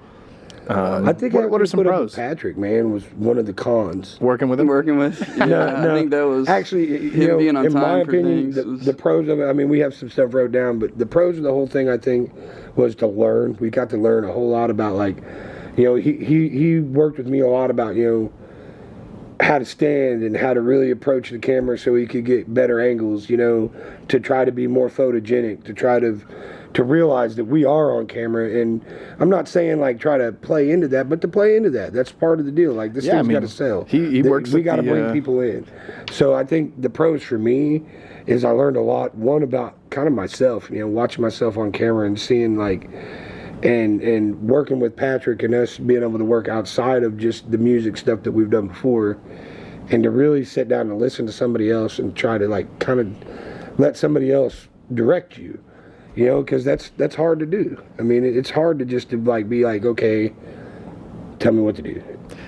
I think what are some put up pros? with Patrick, man, was one of the cons. Working with him. Yeah, I think that was actually, him being on in time my for opinion, things. the pros of it. I mean, we have some stuff wrote down, but the pros of the whole thing, I think, was to learn. We got to learn a whole lot about, like, you know, he worked with me a lot about, you know, how to stand and how to really approach the camera so he could get better angles, you know, to try to be more photogenic, to try to realize that we are on camera. And I'm not saying like try to play into that, but to play into that. That's part of the deal. Like this thing's got to sell. He works. We got to bring people in. So I think the pros for me is I learned a lot. One, about kind of myself, you know, watching myself on camera and seeing like, and working with Patrick and us being able to work outside of just the music stuff that we've done before, and to really sit down and listen to somebody else and try to like kind of let somebody else direct you, you know, because that's hard to do. I mean, it's hard to just to like be like, okay, tell me what to do.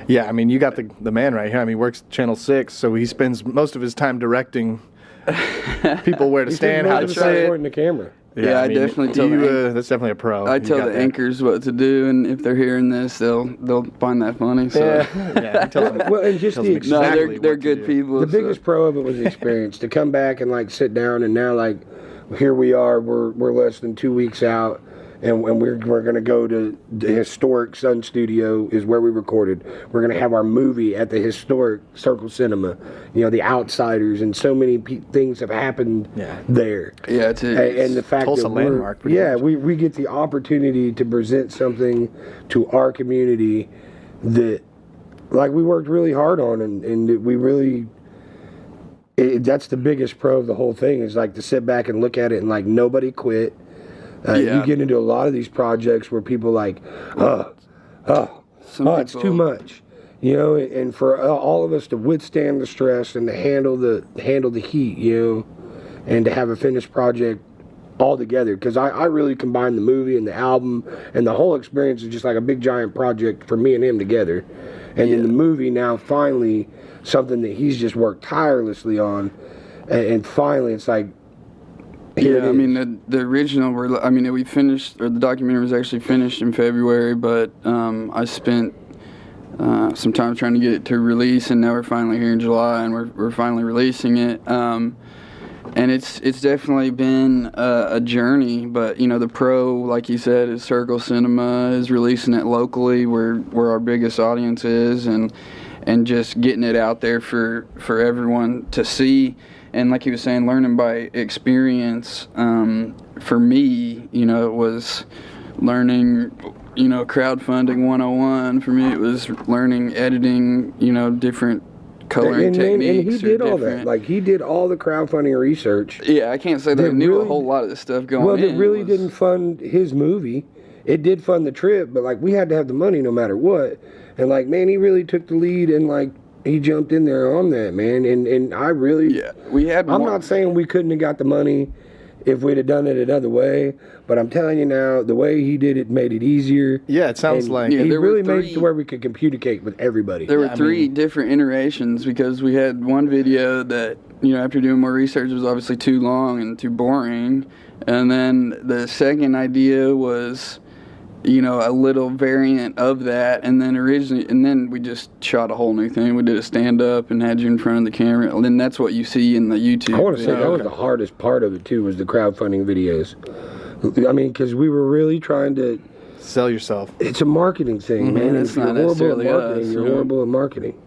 Yeah, I mean, you got the man right here. I mean, he works Channel 6, so he spends most of his time directing people where to stand, how to sit. In the camera. Yeah, I definitely tell that's definitely a pro. I tell the anchors what to do, and if they're hearing this, they'll find that funny. So. Yeah, he tells them. Well, and just tells the them exactly they're what to good do. people. The biggest pro of it was the experience. To come back and like sit down, and now like here we are. We're less than 2 weeks out, and we're going to go to the historic Sun Studio is where we recorded. We're going to have our movie at the historic Circle Cinema. You know, The Outsiders, and so many things have happened there. Yeah, And the fact Tulsa that landmark, pretty much. we get the opportunity to present something to our community that like we worked really hard on, and that we really. That's the biggest pro of the whole thing, is like to sit back and look at it and like nobody quit. You get into a lot of these projects where people like, it's too much, you know, and for all of us to withstand the stress and to handle the heat, you know, and to have a finished project all together, because I really combined the movie and the album, and the whole experience is just like a big giant project for me and him together. And then the movie now finally something that he's just worked tirelessly on, and finally it's like, I mean the original we finished, or the documentary was actually finished in February, but I spent some time trying to get it to release, and now we're finally here in July, and we're finally releasing it. And it's definitely been a journey, but you know, the pro, like you said, is Circle Cinema is releasing it locally where our biggest audience is, and and just getting it out there for everyone to see. And like he was saying, learning by experience. For me, you know, it was learning, you know, crowdfunding 101. For me, it was learning editing, you know, different coloring techniques. And he did all that. Like, he did all the crowdfunding research. Yeah, I can't say that I knew a whole lot of this stuff going Well, in. it really didn't fund his movie. It did fund the trip, but, like, we had to have the money no matter what. And, like, man, he really took the lead, and, like, he jumped in there on that, man. And I really... Yeah, we had I'm not saying we couldn't have got the money if we'd have done it another way, but I'm telling you now, the way he did it made it easier. Yeah, it sounds like... Yeah, he there were really made it three- to where we could communicate with everybody. There were three different iterations, because we had one video that, you know, after doing more research, was obviously too long and too boring. And then the second idea was, you know, a little variant of that. And then we just shot a whole new thing. We did a stand-up and had you in front of the camera. And then that's what you see in the YouTube I want to say video. that was the hardest part of it, too, was the crowdfunding videos. I mean, because we were really trying to... Sell yourself. It's a marketing thing, man. It's If you're not horrible at necessarily marketing, us, you're you know. horrible at marketing.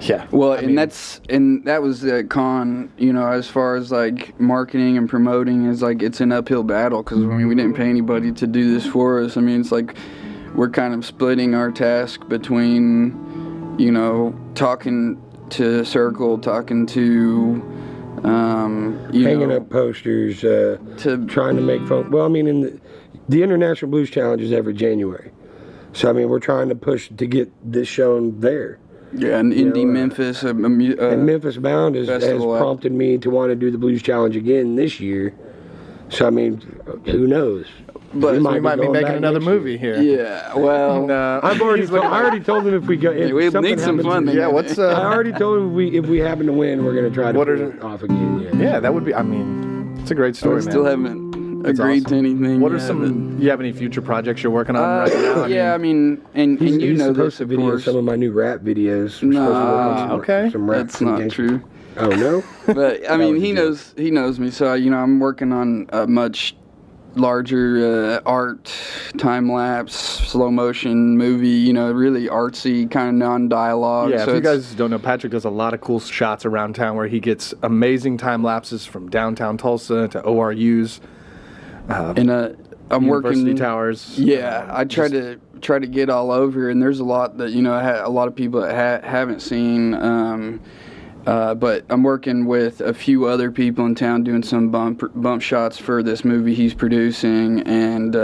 Yeah. Well, I mean, that was the con, you know, as far as like marketing and promoting, is like it's an uphill battle, because I mean, we didn't pay anybody to do this for us. I mean, it's like we're kind of splitting our task between, you know, talking to Circle, talking to Hanging up posters, trying to make phone. Well, I mean, in the International Blues Challenge is every January, so I mean, we're trying to push to get this shown there. Yeah, and Indie Memphis. And Memphis Bound has prompted me to want to do the Blues Challenge again this year. So I mean, who knows? But we might be going making back another next year. movie here. Yeah, well, I already told him if we go. If we something need some happens- funding. Yeah, what's... I already told him if we happen to win, we're gonna try to pull it off again. Yeah. Yeah, that would be... I mean, it's a great story, we man. still haven't agreed to awesome. anything. What are yet, some... You have any future projects you're working on right now? Yeah, I mean, and He's you know supposed this, to of video course. some of my new rap videos. We're supposed to work on okay. some rap. That's not true. Oh no. But I mean, was he a knows me, so you know, I'm working on a much larger art, time lapse, slow motion movie. You know, really artsy, kind of non-dialogue. Yeah, so if you it's- guys don't know, Patrick does a lot of cool shots around town where he gets amazing time lapses from downtown Tulsa to ORUs, and I'm University working Towers. Yeah, I try to get all over, and there's a lot that, you know, a lot of people that haven't seen. But I'm working with a few other people in town doing some bump shots for this movie he's producing, and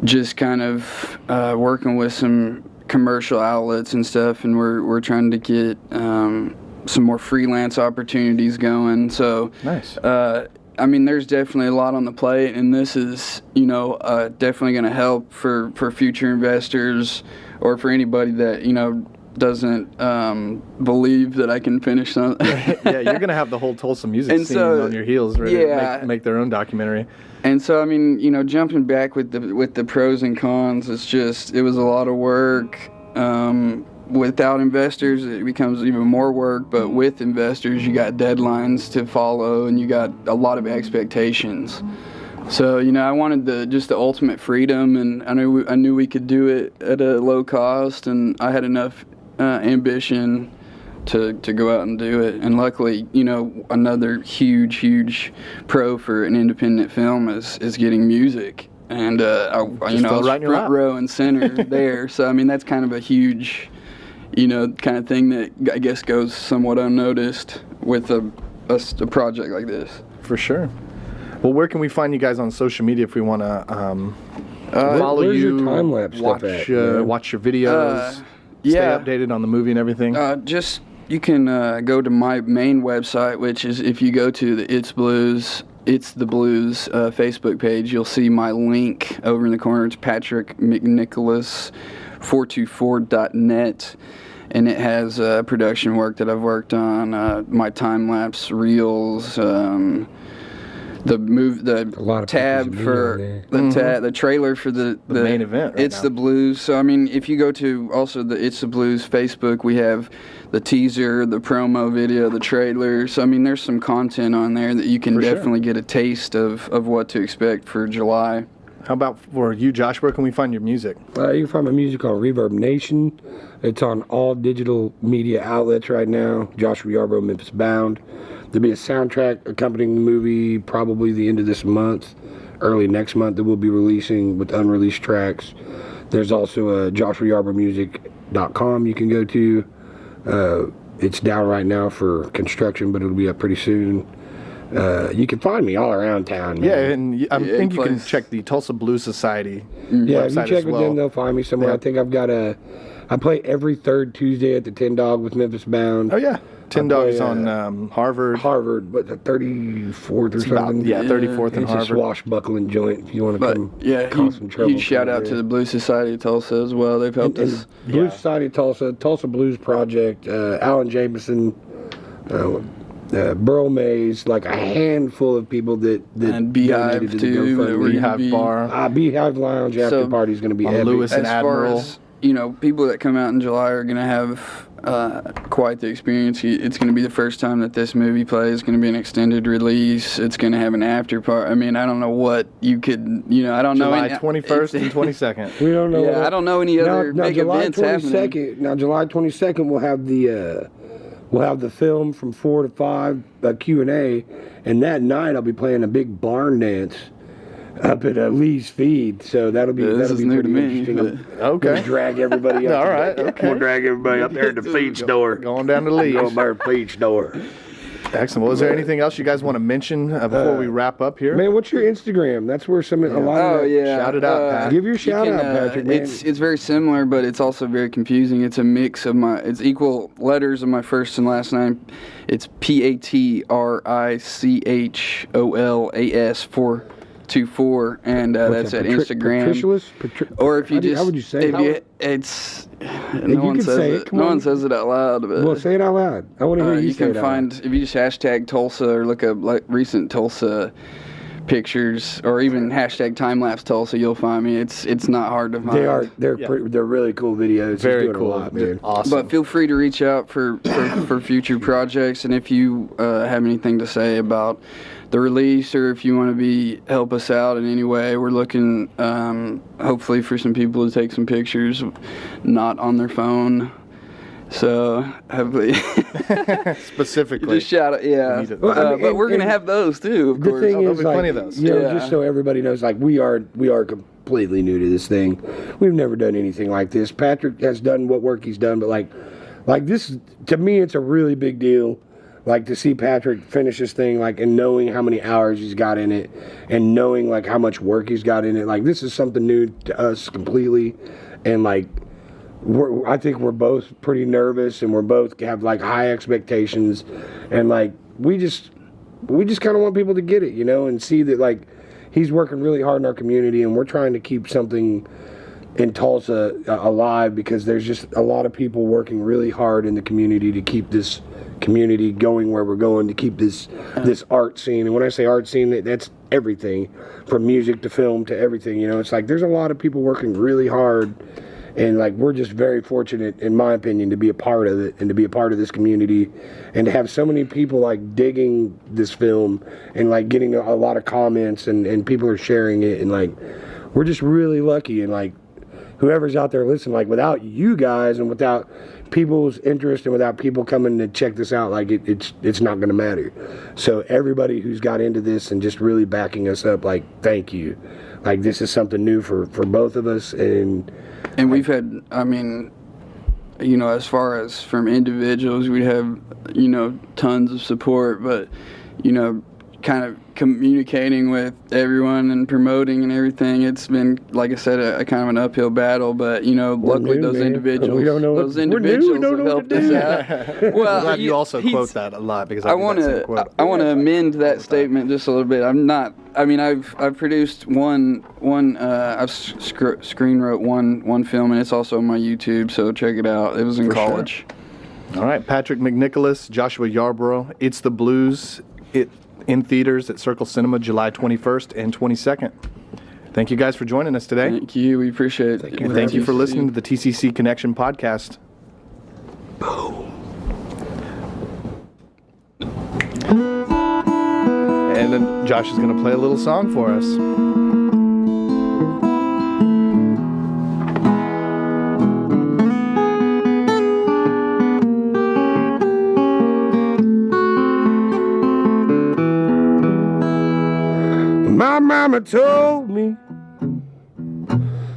just kind of working with some commercial outlets and stuff, and we're trying to get some more freelance opportunities going. So Nice. I mean, there's definitely a lot on the plate, and this is, you know, definitely going to help for future investors, or for anybody that, you know, doesn't believe that I can finish something. Yeah, you're going to have the whole Tulsa music And scene so, on your heels ready yeah. to make their own documentary. And so, I mean, you know, jumping back with the pros and cons, it was a lot of work. Without investors, it becomes even more work, but with investors, you got deadlines to follow, and you got a lot of expectations. So, you know, I wanted just the ultimate freedom, and I knew we could do it at a low cost, and I had enough ambition to go out and do it. And luckily, you know, another huge pro for an independent film is getting music. And I was front row and center there. So, I mean, that's kind of a huge, you know, kind of thing that I guess goes somewhat unnoticed with a project like this. For sure. Well, where can we find you guys on social media if we want to follow where's you, your time-lapse watch, stuff at, man? watch your videos, stay yeah. updated on the movie and everything? You can go to my main website, which is, if you go to the It's the Blues Facebook page, you'll see my link over in the corner. It's Patrick McNicholas 424.net, and it has production work that I've worked on, my time-lapse reels, the tab for the trailer for the main event right It's now. the Blues. So I mean, if you go to also the It's the Blues Facebook, we have the teaser, the promo video, the trailer. So I mean, there's some content on there that you can definitely get a taste of what to expect for July. How about for you, Josh? Where can we find your music? You can find my music on Reverb Nation. It's on all digital media outlets right now. Joshua Yarbrough, Memphis Bound. There'll be a soundtrack accompanying the movie probably the end of this month, early next month, that we'll be releasing with unreleased tracks. There's also a JoshuaYarboroughMusic.com you can go to. It's down right now for construction, but it'll be up pretty soon. You can find me all around town, man. Yeah, and I think you can check the Tulsa Blues Society Yeah, if website you check as with well. them, they'll find me somewhere. Yeah. I think I've got I play every third Tuesday at the Tin Dog with Memphis Bound. Oh, yeah. Tin Dog is play, on Harvard. Harvard, but the 34th or It's about, something. 34th and It's a Harvard. swashbuckling joint if you want to But come yeah, cause some trouble. huge shout out to the Blues Society of Tulsa as well. They've helped us. Blues Society of Tulsa, Tulsa Blues Project, Alan Jameson, Burl Mays, like a handful of people that And Beehive, donated to the too, that GoFundMe. were- Beehive Bar. Beehive Lounge after So, party is going to be on epic. Lewis and As far Admiral. as, people that come out in July are going to have quite the experience. It's going to be the first time that this movie plays. It's going to be an extended release. It's going to have an after party. I mean, I don't know what you could, I don't know. July 21st and 22nd. We don't know. Yeah, I don't know any other big July events happening. 22nd. Now, July 22nd, we'll have the film from 4 to 5 Q&A, and that night I'll be playing a big barn dance up at Lee's Feed. So that'll be This is new pretty to me, interesting. but- I'm gonna Okay. drag everybody up. All right, okay. We'll drag everybody up there to the feed store. Going down to Go Lee's. by the feed store. Excellent. Well, is there anything else you guys want to mention before we wrap up here? Man, what's your Instagram? That's where a lot of Oh that. yeah, Shout it out, Pat. Give your you shout out, Patrick. Man. It's very similar, but it's also very confusing. It's a mix of it's equal letters of my first and last name. It's PATRICHOLAS 424, and that's at Instagram. Or if you how would you say if it? you, it's no You one can says say it. it. Come No on. one says it out loud. But Well, say it out loud. I want to hear you you say can it out find loud. if you just hashtag Tulsa or look up like recent Tulsa pictures or even hashtag time lapse Tulsa, you'll find me. It's not hard to find. They're really cool videos. He's Very doing cool. a lot, man. Awesome. But feel free to reach out for future projects, and if you have anything to say about the release, or if you want to help us out in any way, we're looking hopefully for some people to take some pictures, not on their phone. So hopefully, Specifically. just shout out, yeah. need to- Well, I mean, but we're gonna and have those too, of The course. thing there'll is, be like, plenty of those. Yeah. just so everybody knows, like we are completely new to this thing. We've never done anything like this. Patrick has done what work he's done, but like this to me, it's a really big deal. Like to see Patrick finish this thing, like, and knowing how many hours he's got in it, and knowing like how much work he's got in it. Like this is something new to us completely, and like. I think we're both pretty nervous, and we're both have like high expectations, and like we just kind of want people to get it, and see that like he's working really hard in our community, and we're trying to keep something in Tulsa alive, because there's just a lot of people working really hard in the community to keep this community going where we're going, to keep this art scene. And when I say art scene, that's everything from music to film to everything. It's like there's a lot of people working really hard. And like we're just very fortunate, in my opinion, to be a part of it and to be a part of this community, and to have so many people like digging this film and like getting a lot of comments, and people are sharing it, and like we're just really lucky. And like whoever's out there listening, like without you guys and without people's interest and without people coming to check this out, like it's not going to matter. So everybody who's got into this and just really backing us up, like thank you. Like this is something new for both of us, and we've had, as far as from individuals, we have, tons of support, but, kind of communicating with everyone and promoting and everything, it's been, like I said, a kind of an uphill battle, but, luckily new, those man. individuals, We don't know what- those we're new, we individuals don't have know helped what to us do. out. Well, I'm glad you also he's- quote that a lot, because I I want do that same to quote. I want to amend that statement just a little bit. I've produced I've screen wrote one film, and it's also on my YouTube, so check it out. It was in college. All right, Patrick McNicholas, Joshua Yarbrough, It's the Blues, in theaters at Circle Cinema July 21st and 22nd. Thank you guys for joining us today. Thank you. We appreciate it. And thank you for listening to the TCC Connection podcast. And then Josh is going to play a little song for us. mama told me,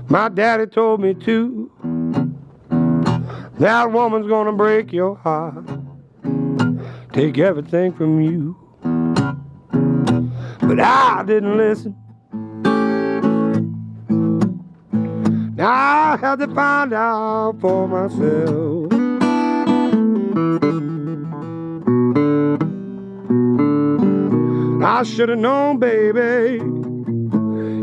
my daddy told me too, that woman's gonna break your heart, take everything from you. But I didn't listen. Now I had to find out for myself. I should have known, baby,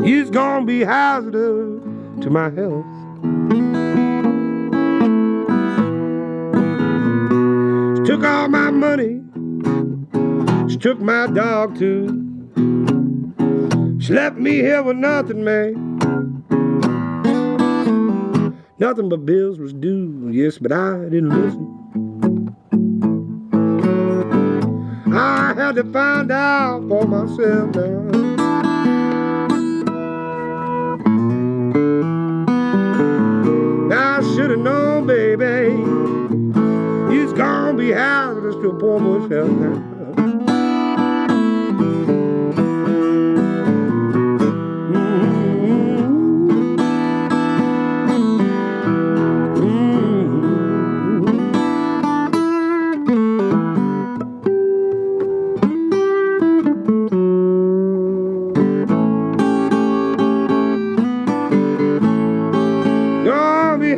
he's gonna be hazardous to my health. She took all my money, she took my dog too. She left me here with nothing, man. Nothing but bills was due, yes, but I didn't listen. I had to find out for myself now. I should have known, baby, he's gonna be hazardous to a poor boy's health now.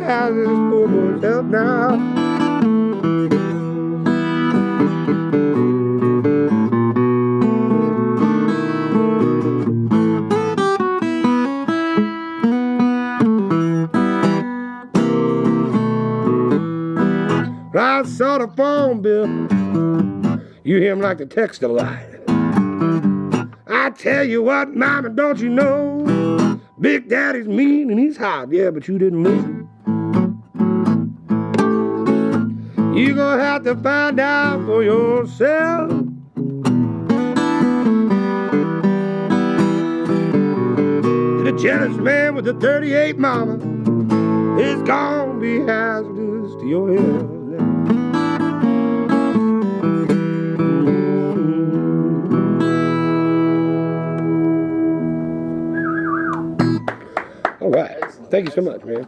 Has this poor boy's help now. I saw the phone bill. You hear him like to text a lot. I tell you what, mama, don't you know? Big Daddy's mean and he's hot, yeah, but you didn't listen. You're gonna have to find out for yourself. The jealous man with the 38 mama is gonna be hazardous to your health. All right. Thank you so much, man.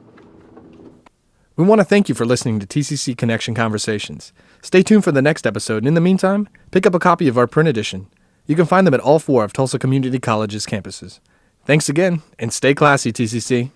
We want to thank you for listening to TCC Connection Conversations. Stay tuned for the next episode, and in the meantime, pick up a copy of our print edition. You can find them at all 4 of Tulsa Community College's campuses. Thanks again, and stay classy, TCC.